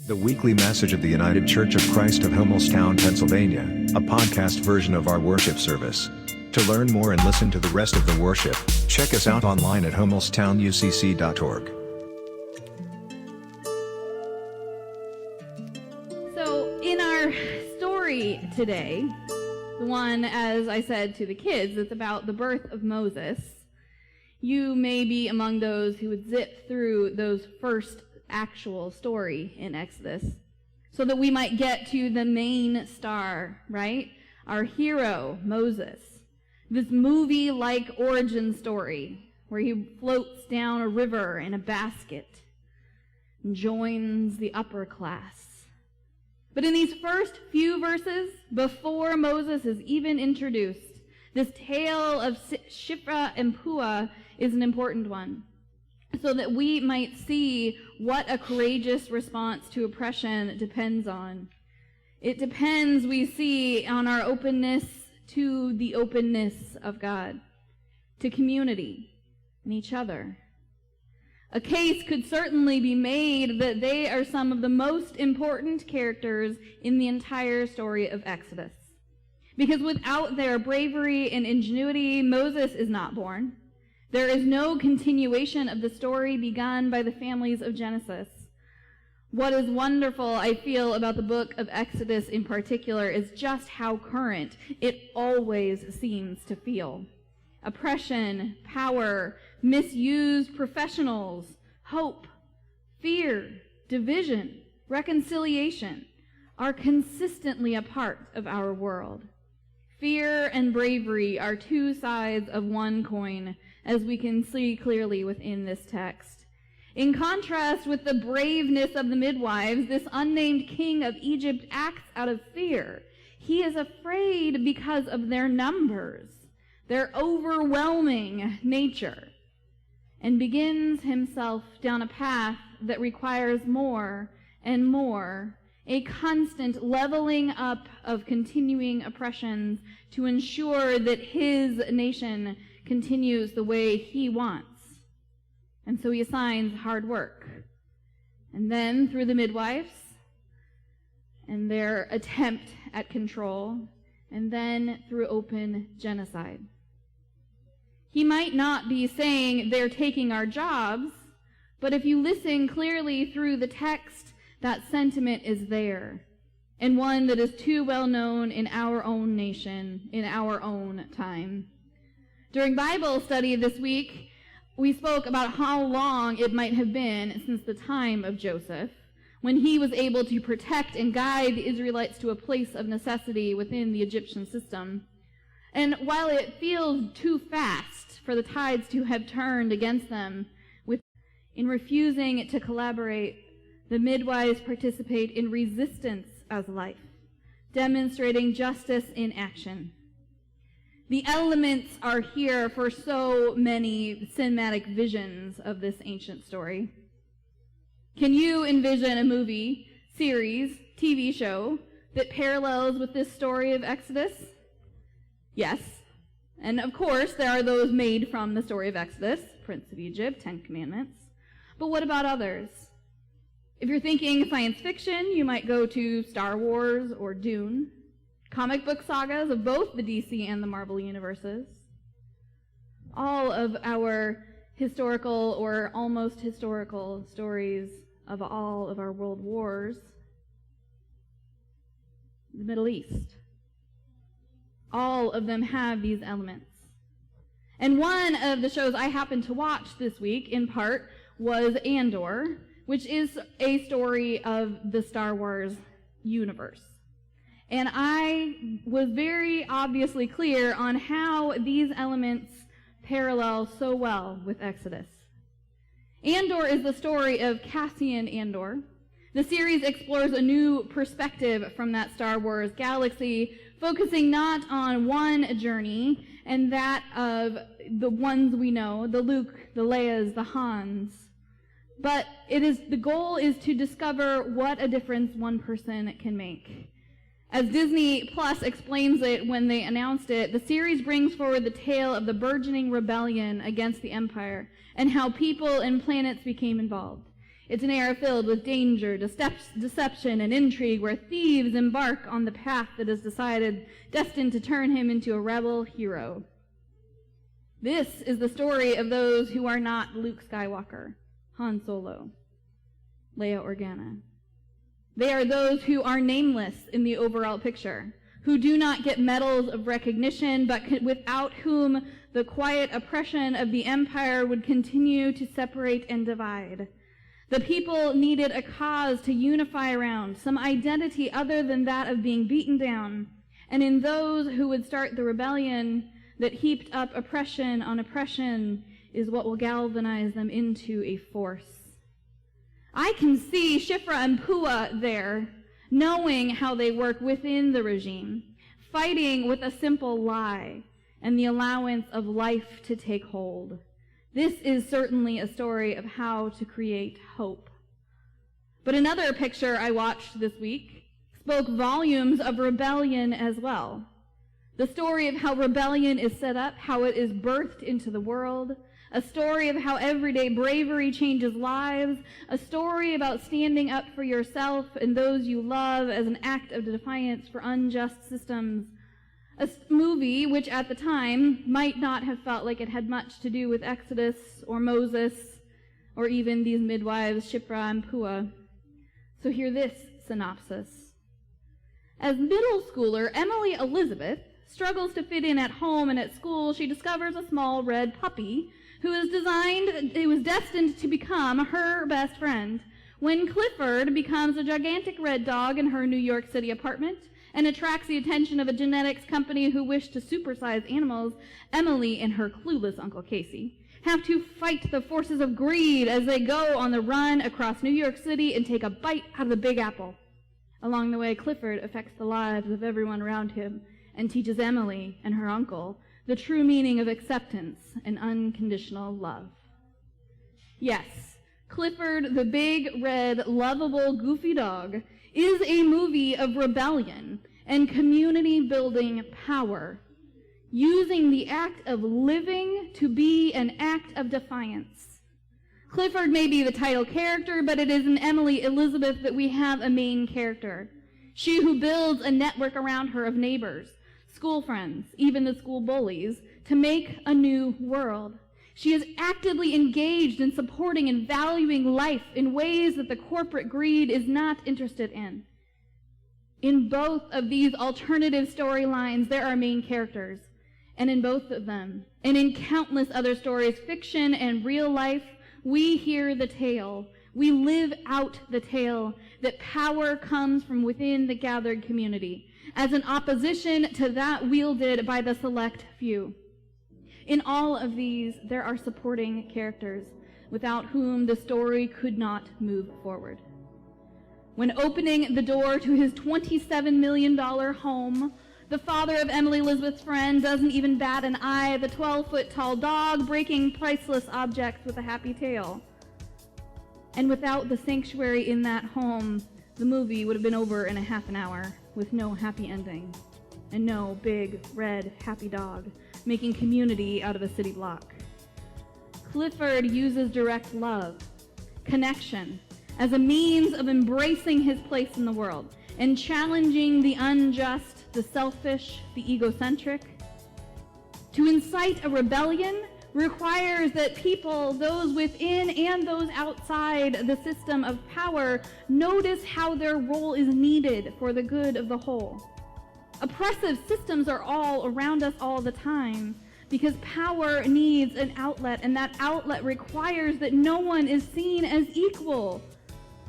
The weekly message of the United Church of Christ of Hummelstown, Pennsylvania, a podcast version of our worship service. To learn more and listen to the rest of the worship, check us out online at hummelstownucc.org. So, in our story today, the one, as I said to the kids, it's about the birth of Moses. You may be among those who would zip through those first actual story in Exodus so that we might get to the main star, right? Our hero, Moses. This movie-like origin story where he floats down a river in a basket and joins the upper class. But in these first few verses, before Moses is even introduced, this tale of Shiphrah and Puah is an important one, so that we might see what a courageous response to oppression depends on. It depends, we see, on our openness to the openness of God, to community and each other. A case could certainly be made that they are some of the most important characters in the entire story of Exodus. Because without their bravery and ingenuity, Moses is not born. There is no continuation of the story begun by the families of Genesis. What is wonderful, I feel, about the book of Exodus in particular is just how current it always seems to feel. Oppression, power, misused professionals, hope, fear, division, reconciliation are consistently a part of our world. Fear and bravery are two sides of one coin, as we can see clearly within this text. In contrast with the braveness of the midwives, this unnamed king of Egypt acts out of fear. He is afraid because of their numbers, their overwhelming nature, and begins himself down a path that requires more and more, a constant leveling up of continuing oppressions to ensure that his nation continues the way he wants. And so he assigns hard work. And then through the midwives and their attempt at control, and then through open genocide. He might not be saying they're taking our jobs, but if you listen clearly through the text, that sentiment is there, and one that is too well known in our own nation, in our own time. During Bible study this week, we spoke about how long it might have been since the time of Joseph, when he was able to protect and guide the Israelites to a place of necessity within the Egyptian system. And while it feels too fast for the tides to have turned against them, in refusing to collaborate, the midwives participate in resistance as life, demonstrating justice in action. The elements are here for so many cinematic visions of this ancient story. Can you envision a movie, series, TV show that parallels with this story of Exodus? Yes. And of course, there are those made from the story of Exodus, Prince of Egypt, Ten Commandments. But what about others? If you're thinking science fiction, you might go to Star Wars or Dune, comic book sagas of both the DC and the Marvel universes. All of our historical or almost historical stories of all of our world wars. The Middle East. All of them have these elements. And one of the shows I happened to watch this week, in part, was Andor, which is a story of the Star Wars universe. And I was very obviously clear on how these elements parallel so well with Exodus. Andor is the story of Cassian Andor. The series explores a new perspective from that Star Wars galaxy, focusing not on one journey, and that of the ones we know, the Luke, the Leias, the Hans, but the goal is to discover what a difference one person can make. As Disney Plus explains it when they announced it, the series brings forward the tale of the burgeoning rebellion against the Empire and how people and planets became involved. It's an era filled with danger, deception, and intrigue, where thieves embark on the path that is destined to turn him into a rebel hero. This is the story of those who are not Luke Skywalker, Han Solo, Leia Organa. They are those who are nameless in the overall picture, who do not get medals of recognition, but without whom the quiet oppression of the empire would continue to separate and divide. The people needed a cause to unify around, some identity other than that of being beaten down. And in those who would start the rebellion that heaped up oppression on oppression is what will galvanize them into a force. I can see Shifra and Pua there, knowing how they work within the regime, fighting with a simple lie and the allowance of life to take hold. This is certainly a story of how to create hope. But another picture I watched this week spoke volumes of rebellion as well. The story of how rebellion is set up, how it is birthed into the world, a story of how everyday bravery changes lives, a story about standing up for yourself and those you love as an act of defiance for unjust systems. A movie which at the time might not have felt like it had much to do with Exodus or Moses or even these midwives, Shipra and Pua. So hear this synopsis. As middle schooler Emily Elizabeth struggles to fit in at home and at school, she discovers a small red puppy who was destined to become her best friend. When Clifford becomes a gigantic red dog in her New York City apartment and attracts the attention of a genetics company who wish to supersize animals, Emily and her clueless Uncle Casey have to fight the forces of greed as they go on the run across New York City and take a bite out of the Big Apple. Along the way, Clifford affects the lives of everyone around him and teaches Emily and her uncle the true meaning of acceptance and unconditional love. Yes, Clifford, the big, red, lovable, goofy dog, is a movie of rebellion and community-building power, using the act of living to be an act of defiance. Clifford may be the title character, but it is in Emily Elizabeth that we have a main character. She who builds a network around her of neighbors, school friends, even the school bullies, to make a new world. She is actively engaged in supporting and valuing life in ways that the corporate greed is not interested in. In both of these alternative storylines, there are main characters. And in both of them, and in countless other stories, fiction and real life, we hear the tale. We live out the tale that power comes from within the gathered community, as an opposition to that wielded by the select few. In all of these, there are supporting characters, without whom the story could not move forward. When opening the door to his $27 million home, the father of Emily Elizabeth's friend doesn't even bat an eye at the 12-foot-tall dog breaking priceless objects with a happy tail. And without the sanctuary in that home, the movie would have been over in a half an hour with no happy ending and no big, red, happy dog making community out of a city block. Clifford uses direct love, connection, as a means of embracing his place in the world and challenging the unjust, the selfish, the egocentric. To incite a rebellion requires that people, those within and those outside the system of power, notice how their role is needed for the good of the whole. Oppressive systems are all around us all the time because power needs an outlet, and that outlet requires that no one is seen as equal.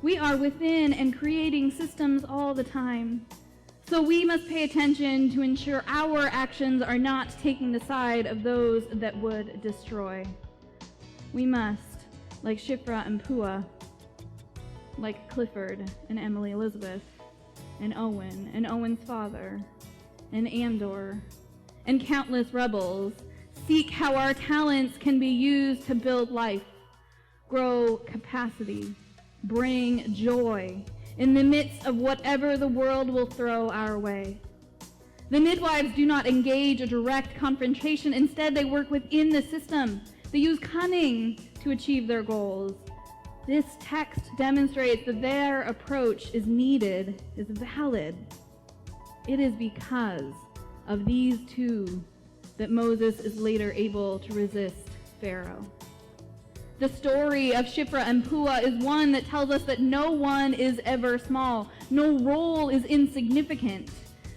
We are within and creating systems all the time. So we must pay attention to ensure our actions are not taking the side of those that would destroy. We must, like Shipra and Pua, like Clifford and Emily Elizabeth, and Owen and Owen's father, and Andor, and countless rebels, seek how our talents can be used to build life, grow capacity, bring joy, in the midst of whatever the world will throw our way. The midwives do not engage a direct confrontation. Instead, they work within the system. They use cunning to achieve their goals. This text demonstrates that their approach is needed, is valid. It is because of these two that Moses is later able to resist Pharaoh. The story of Shiphrah and Puah is one that tells us that no one is ever small. No role is insignificant.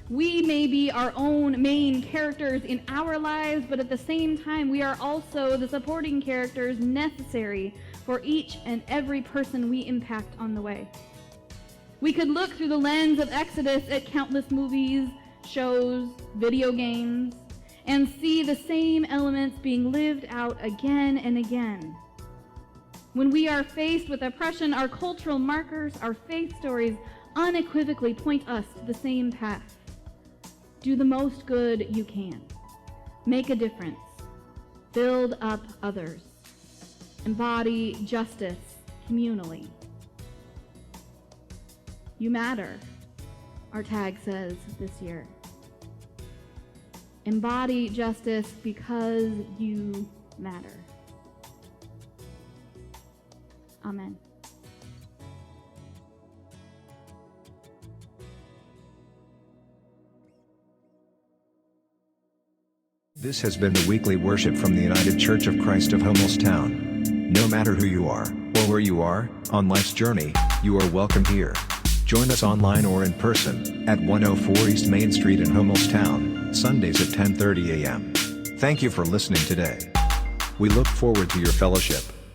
We may be our own main characters in our lives, but at the same time, we are also the supporting characters necessary for each and every person we impact on the way. We could look through the lens of Exodus at countless movies, shows, video games, and see the same elements being lived out again and again. When we are faced with oppression, our cultural markers, our faith stories unequivocally point us to the same path. Do the most good you can. Make a difference. Build up others. Embody justice communally. You matter, our tag says this year. Embody justice because you matter. Amen. This has been the weekly worship from the United Church of Christ of Hummelstown. No matter who you are, or where you are, on life's journey, you are welcome here. Join us online or in person, at 104 East Main Street in Hummelstown, Sundays at 10:30 a.m. Thank you for listening today. We look forward to your fellowship.